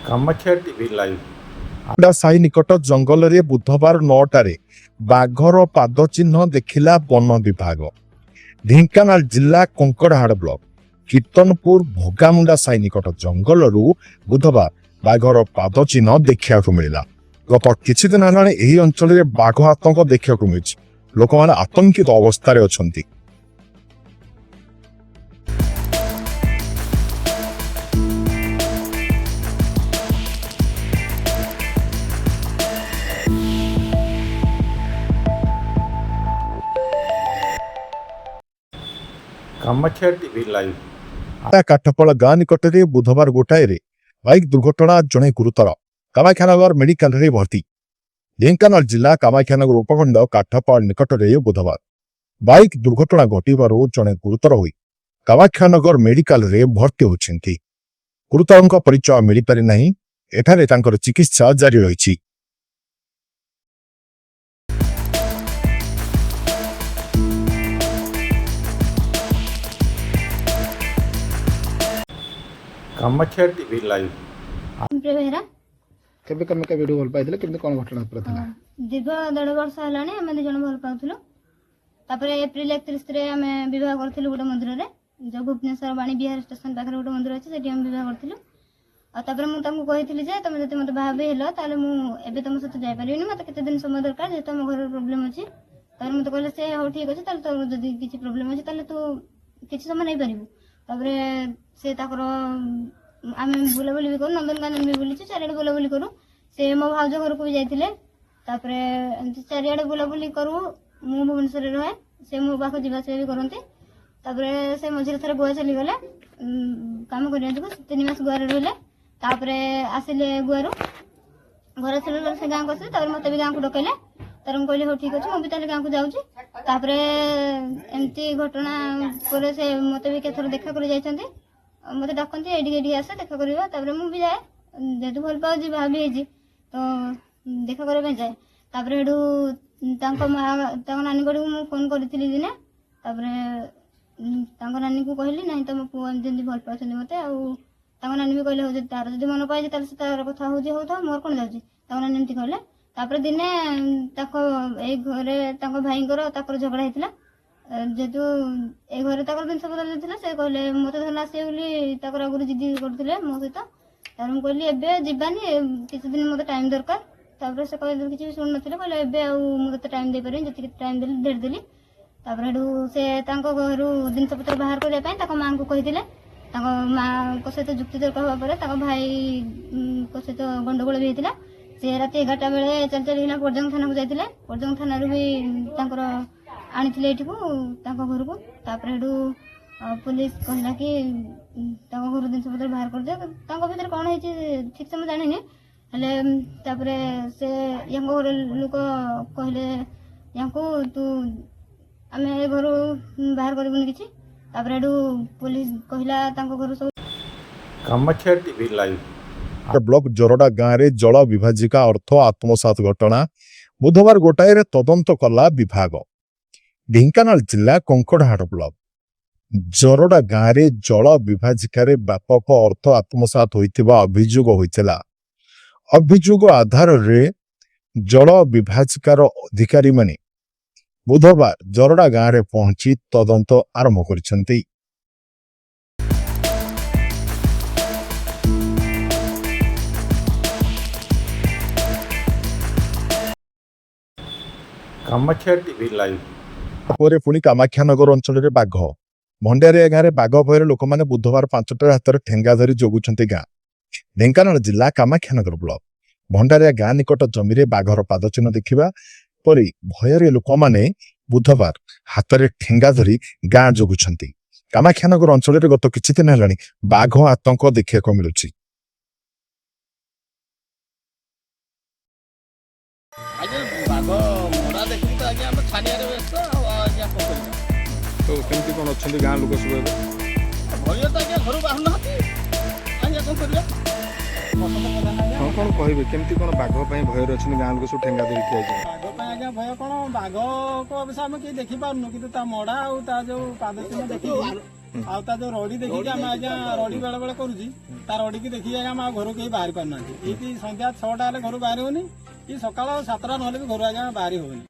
Kamakhya TV live Sai निकट जंगल रे बुधवार 9टारे बाघर पाद चिन्ह देखिला वन विभाग। ढेंकानाल जिला कंकड़ाहाड़ ब्लॉक कीर्तनपुर भोगामुंडा साई निकट जंगल बुधवार बाघर पाद चिन्ह देखा मिला। गत किछि दिन हेलाणी एही अंचल रे बाघ आतंक देखा मिली। लोक माने आतंकित अवस्था अछंती। कामाख्या टीवी लाइव काठपड़ गाँ निकट में बुधवार गोटाए बाइक दुर्घटना जड़े गुरुतर कामाख्यानगर मेडिकल रे भर्ती। ढेंकानाल जिला कामाख्यानगर उपखंड काठपड़ निकट में बुधवार बाइक दुर्घटना घटू जड़े गुरुतर हो कामाख्यानगर मेडिकल रे भर्ती होती। गुरुतर परिचय मिल पारि नहीं। एठारे तांकर चिकित्सा जारी रही। कामाख्या टीवी लाइव बेहरा केबे कमे के वीडियो भल पाइथिले केमते कोन घटना प्रथम दीर्घ 1.5 वर्ष हलाने हम जण भल पाउथलो। तापर एप्रिल 31 रे हम विवाह करथिलु गोटे मंदिर रे जो भुवनेश्वर वाणी बिहार स्टेशन पाखर गोटे मंदिर अछि सेठी हम विवाह करथिलु। आ तापर मु तांको कहिथिलि जे तमे जते मते भाबे हेलो ताले मु एबे तम सते जाय परिबिनी मते केते दिन समय दरकार जे तम घर प्रॉब्लम अछि। तापर मते कहले से हो ठीक अछि ताले तो जदी किछि प्रॉब्लम अछि ताले तो किछि समय नै परिबु। तापर से ताकर आमे बुलाबुली भी करू नंदनकानन भी बुलिछु चारिआडे बुलाबुली करू। से मो भाउज घर को भी जाइथिले। तापरे एंती चारिआडे बुलाबुली करू। मु भुवनेश्वर रे रहे से मो पाखो जीवा से भी करंती। तापरे से मझिरे थरे गोवा चली गले काम करिया जको 3 मास गोवा रे रहले। तापरे आसिले गोवारो घर चले से गां को से तापर मते भी गां को डकैले। तार हम कहले हो ठीक अछि मु भी ताले गां को जाउची। तापरे एंती घटना करे से मते भी केथर देखा करे जाइछंती। मते डाकंती एडी आसे देखा करबा। तापर मु भी जाए जेतु भल पाउ जी भाभी हेजी तो देखा करबा जाए। तापर हेडू तांको नानी गडी मु फोन करथिली दिने। तापर तांको नानी को कहली नहीं तुम पुआ जंदी भल पाछन मते आ तांको नानी भी कहले हो जे तार जदी मन पाइ जे तार से तार कथा हो जे होता मोर कोन जाउची। तांको नानी एमती कहले। तापर दिने ताको ए घरे तांको भाईंकर ताकर झगड़ा हेतिला जेतु ए घरे ताकर दिन सब बदल देथिला। से कहले मते धरला से बोली ताकर आगुर जिद्दी करथिले मो सहित। तार हम कहली एबे जिबानी किछि दिन मते टाइम दरकार। तापर से कहले किछि सुन नथिले कहले एबे आ मते टाइम दे परबे जति टाइम देली डेढ़ देली। तापर हेडू से तांको घरु दिन सब पत्र बाहर कर पई ताको मां को कहिथिले। ताको मां को सहित जुक्ति तर्क होबा परे ताको भाई को सहित गंडगोल भी हेतिला। से राति 11टा बेले चल चल हिना परजंग थाना को जाइथिले। परजंग थाना रु भी तांकर आनिथिले एठिको तांको घर को। तापर हेडू पुलिस कहला कि तांको घर दिन सब बाहर कर दे। तांको भीतर कोन हेछि ठीक से म जानि नै हले। तापर से यंगो घर लोक कहले यंको तू आमे घर बाहर करबुनी किछि। तापर हेडू पुलिस कहला तांको घर सब कामाख्या टीवी लाइव ब्लॉक जोरडा गाँव में जल विभाजिका अर्थ आत्मसात घटना बुधवार गोटाए तदंत कला विभाग। ढेंकानाल जिला कंकड़ाहाड़ ब्लॉक जोरडा गाँव में जल विभाजिकार व्यापक अर्थ आत्मसात होइतिबा अभियोग होइतिला। अभियोग आधार रे जल विभाजिकार अधिकारी माने बुधवार जोरडा गाँव में पहुंची तदंत आरंभ करिसेंती। कामाख्या टीवी लाइव पर पुणी कामाख्यानगर अंचल में बाघ भंडारिया गाँव में बाघ भयर लोक मैंने बुधवार 5टा हाथ में ठेंगा धरी जगुंट गाँ। ढेंकानाल जिला कामाख्यानगर ब्लॉक भंडारिया गाँ निकट जमी बाघर पादचिन्ह देखा पर भयर लोक मैंने बुधवार हाथ में ठेंगा धरी गाँ जगुंट। कामाख्यानगर अंचल में गत किछि दिन हेलाणी बाघ आतंक देखा मिलुछि। तो केमती कोन अछंती गां लोक सब भय तो आज्ञा घर बाहर ना आज्ञा कोन करिया हां कोन कहबे केमती कोन बाघ पई भयर अछन गां लोक सब ठेंगा धरि किया जाय बाघ पई आज्ञा भय कोन बाघ को अवश्य हम के देखि पारनु किंतु ता मडा आ ता जो पाद चिन्ह देखि ଆଉ ତା ଯୋଉ ରଡି ଦେଖିକି ଆମେ ଆଜ୍ଞା ରଡି ବେଳେ ବେଳେ କରୁଛି ତା ରଡିକି ଦେଖିକି ଆଜ୍ଞା ଆମେ ଆଉ ଘରୁ କେହି ବାହାରି ପାରୁନାହାନ୍ତି। ଏଇଠି ସନ୍ଧ୍ୟା 6ଟା ହେଲେ ଘରୁ ବାହାରି ହଉନି, କି ସକାଳ 7ଟା ନହେଲେ ବି ଘରୁ ଆଜ୍ଞା ବାହାରି ହଉନି।